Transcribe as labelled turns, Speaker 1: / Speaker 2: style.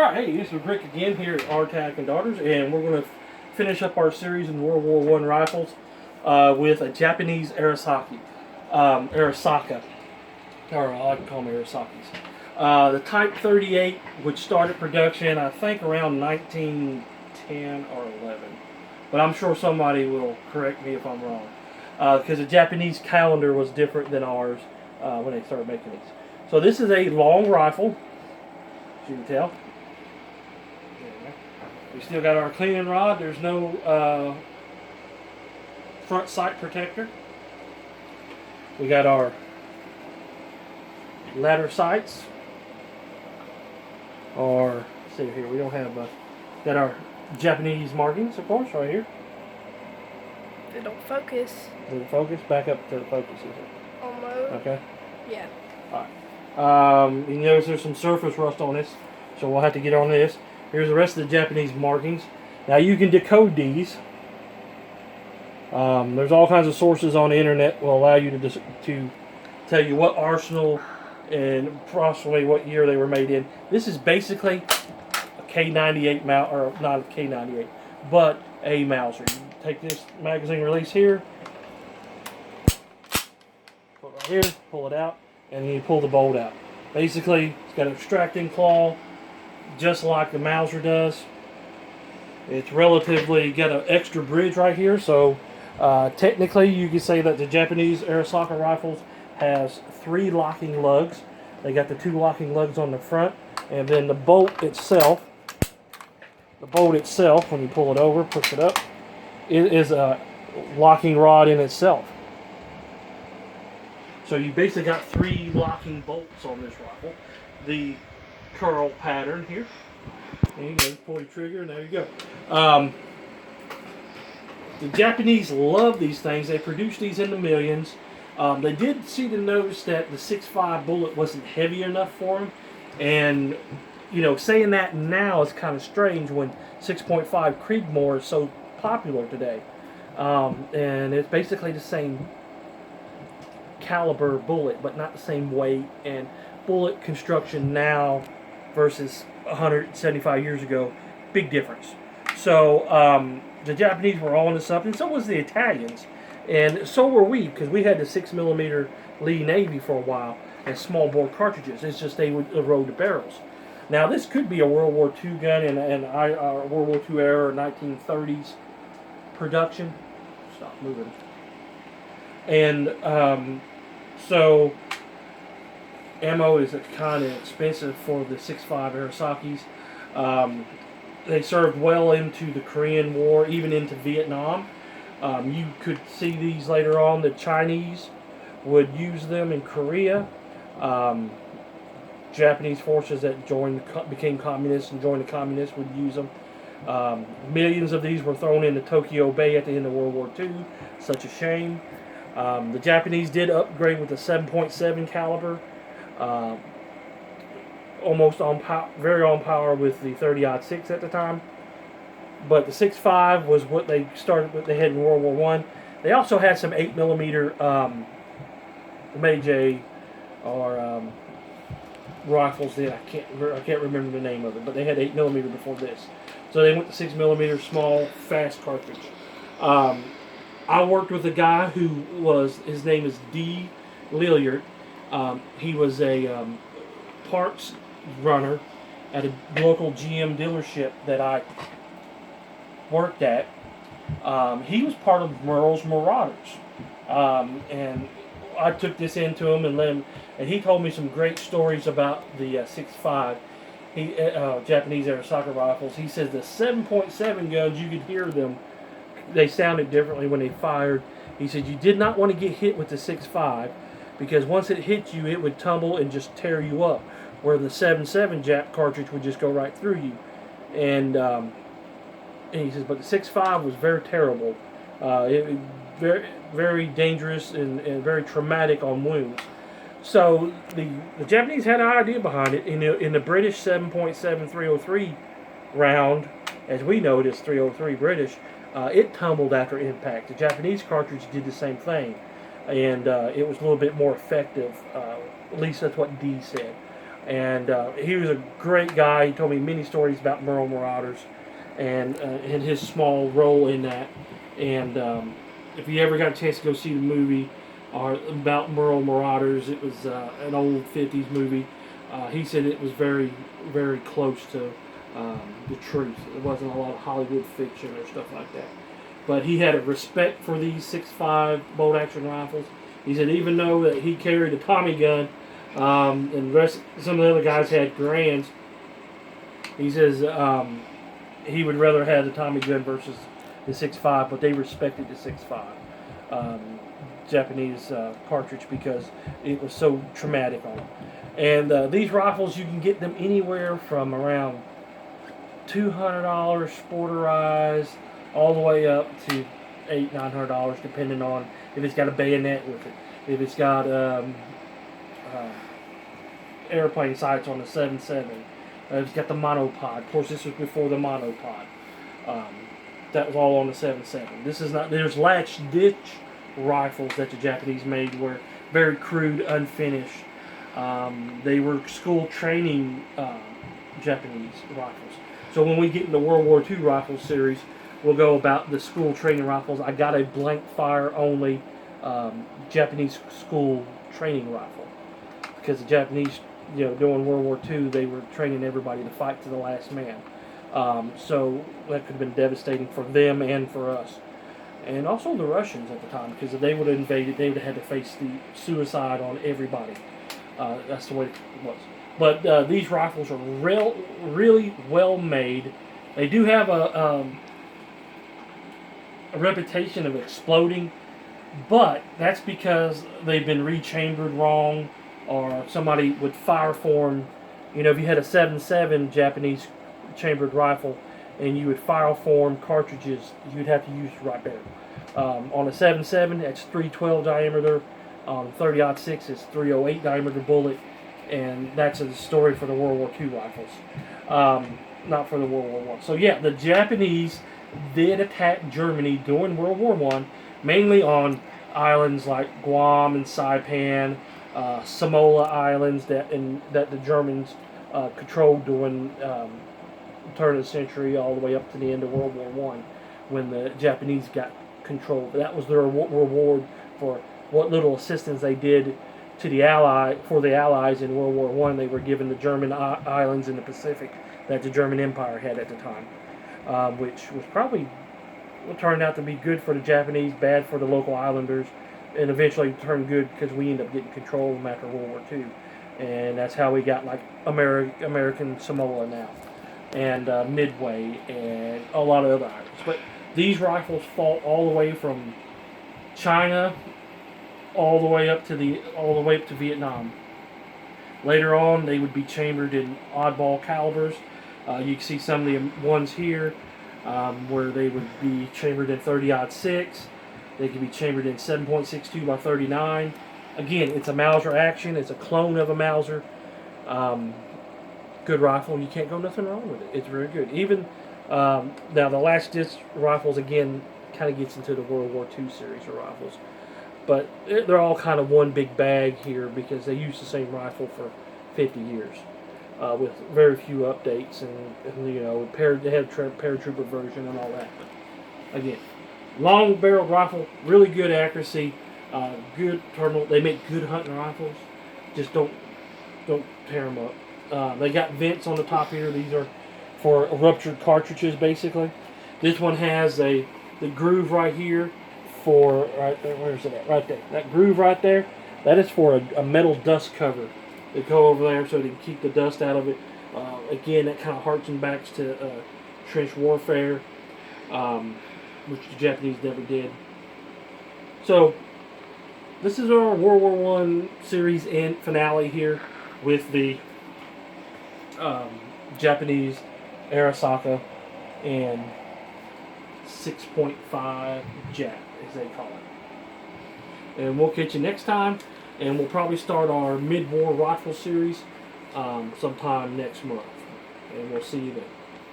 Speaker 1: Alright, hey, this is Rick again here at R-TAC and Daughters, and we're going to finish up our series in World War I rifles with a Japanese Arasaka, or I like to call them Arasakis. The Type 38, which started production, I think, around 1910 or 11. But I'm sure somebody will correct me if I'm wrong. Because the Japanese calendar was different than ours when they started making these. So this is a long rifle, as you can tell. We still got our cleaning rod. There's no front sight protector. We got our ladder sights. Or, let's see here, we don't have, got our Japanese markings, of course, right here.
Speaker 2: They don't focus.
Speaker 1: Does it focus? Back up to the focus, is it?
Speaker 2: Almost.
Speaker 1: Okay.
Speaker 2: Yeah.
Speaker 1: Alright. You notice there's some surface rust on this, so we'll have to get on this. Here's the rest of the Japanese markings. Now you can decode these. There's all kinds of sources on the internet will allow you to tell you what arsenal and approximately what year they were made in. This is basically a K98 mount, or not a K98, but a Mauser. You take this magazine release here, put it right here, pull it out, and then you pull the bolt out. Basically, it's got an extracting claw, just like the Mauser does. It's relatively got an extra bridge right here, so technically you can say that the Japanese Arasaka rifles has 3 locking lugs. They got the 2 locking lugs on the front, and then the bolt itself, when you pull it over, push it up, it is a locking rod in itself. So you basically got 3 locking bolts on this rifle. The curl pattern here. There you go, pull your trigger, and there you go. The Japanese love these things. They produce these in the millions. They did see to notice that the 6.5 bullet wasn't heavy enough for them, and you know, saying that now is kind of strange when 6.5 Creedmoor is so popular today. And it's basically the same caliber bullet, but not the same weight and bullet construction now versus 175 years ago. Big difference. So the Japanese were all into something. So was the Italians, and so were we, because we had the 6mm Lee Navy for a while and small bore cartridges. It's just they would erode the barrels. Now this could be a World War II gun and World War II era or 1930s production. Stop moving. And so ammo is kind of expensive for the 6.5 Arasakis. They served well into the Korean War, even into Vietnam. You could see these later on. The Chinese would use them in Korea. Japanese forces that became communists and joined the communists would use them. Millions of these were thrown into Tokyo Bay at the end of World War II. Such a shame. The Japanese did upgrade with the 7.7 caliber. Almost very on power with the 30-06 at the time. But the 6.5 was what they started with. They had in World War I. They also had some 8mm Meiji or rifles. That I can't remember the name of it, but they had 8mm before this. So they went to 6mm small, fast cartridge. I worked with a guy his name is D. Lilliard. He was a parts runner at a local GM dealership that I worked at. He was part of Merle's Marauders. And I took this into him and he told me some great stories about the 6.5 Japanese Arasaka rifles. He says the 7.7 guns, you could hear them. They sounded differently when they fired. He said you did not want to get hit with the 6.5 because once it hit you, it would tumble and just tear you up, where the 7.7 Jap cartridge would just go right through you. And he says, but the 6.5 was very terrible. It was very, very dangerous and very traumatic on wounds. So the Japanese had an idea behind it. In the British 7.7 303 round, as we know it is 303 British, it tumbled after impact. The Japanese cartridge did the same thing, and it was a little bit more effective. At least that's what D said. And he was a great guy. He told me many stories about Merle Marauders and his small role in that. And if you ever got a chance to go see the movie about Merle Marauders, it was an old 50s movie. He said it was very, very close to the truth. It wasn't a lot of Hollywood fiction or stuff like that. But he had a respect for these 6.5 bolt action rifles. He said even though that he carried a Tommy gun, and the rest, some of the other guys had Garands, he says he would rather have the Tommy gun versus the 6.5, but they respected the 6.5 Japanese cartridge because it was so traumatic on them. And these rifles, you can get them anywhere from around $200 sporterized all the way up to $800-900, depending on if it's got a bayonet with it, if it's got airplane sights on the 7.7, it's got the monopod. Of course, this was before the monopod. That was all on the 7.7. This is not. There's latch ditch rifles that the Japanese made were very crude, unfinished. They were school training Japanese rifles. So when we get in the World War II rifle series, we'll go about the school training rifles. I got a blank fire only Japanese school training rifle because the Japanese, during World War II, they were training everybody to fight to the last man. So that could have been devastating for them and for us. And also the Russians at the time, because if they would have invaded, they would have had to face the suicide on everybody. That's the way it was. But these rifles are really well made. They do have a reputation of exploding, but that's because they've been rechambered wrong, or somebody would fire form. If you had a 7.7 Japanese chambered rifle and you would fire form cartridges, you'd have to use right there. On a 7.7, that's 312 diameter. On 30-06, it's 308 diameter bullet, and that's a story for the World War II rifles, not for the World War I. So yeah, the Japanese did attack Germany during World War I, mainly on islands like Guam and Saipan, Samoa Islands that the Germans controlled during turn of the century all the way up to the end of World War I, when the Japanese got control. That was their reward for what little assistance they did to the Allies in World War I. They were given the German islands in the Pacific that the German Empire had at the time, which was probably turned out to be good for the Japanese, bad for the local islanders, and eventually turned good because we ended up getting control of them after World War II. And that's how we got like American Samoa now, and Midway, and a lot of other islands. But these rifles fought all the way from China all the way up to Vietnam. Later on, they would be chambered in oddball calibers. You can see some of the ones here where they would be chambered in 30-06. They could be chambered in 7.62 by 39. Again, it's a Mauser action. It's a clone of a Mauser. Good rifle. You can't go nothing wrong with it. It's very good. Even now, the latch disc rifles again kind of gets into the World War II series of rifles. But they're all kind of one big bag here because they used the same rifle for 50 years with very few updates, and they had a paratrooper version and all that. But again, long barreled rifle, really good accuracy, good terminal. They make good hunting rifles. Just don't tear them up. They got vents on the top here. These are for ruptured cartridges, basically. This one has the groove right here. For right there, where's it at? Right there. That groove right there, that is for a metal dust cover. They go over there so they can keep the dust out of it. Again, that kind of harkens back to trench warfare, which the Japanese never did. So, this is our World War I series and finale here with the Japanese Arisaka and 6.5 Jap, as they call it. And we'll catch you next time, and we'll probably start our mid-war rifle series sometime next month. And we'll see you then.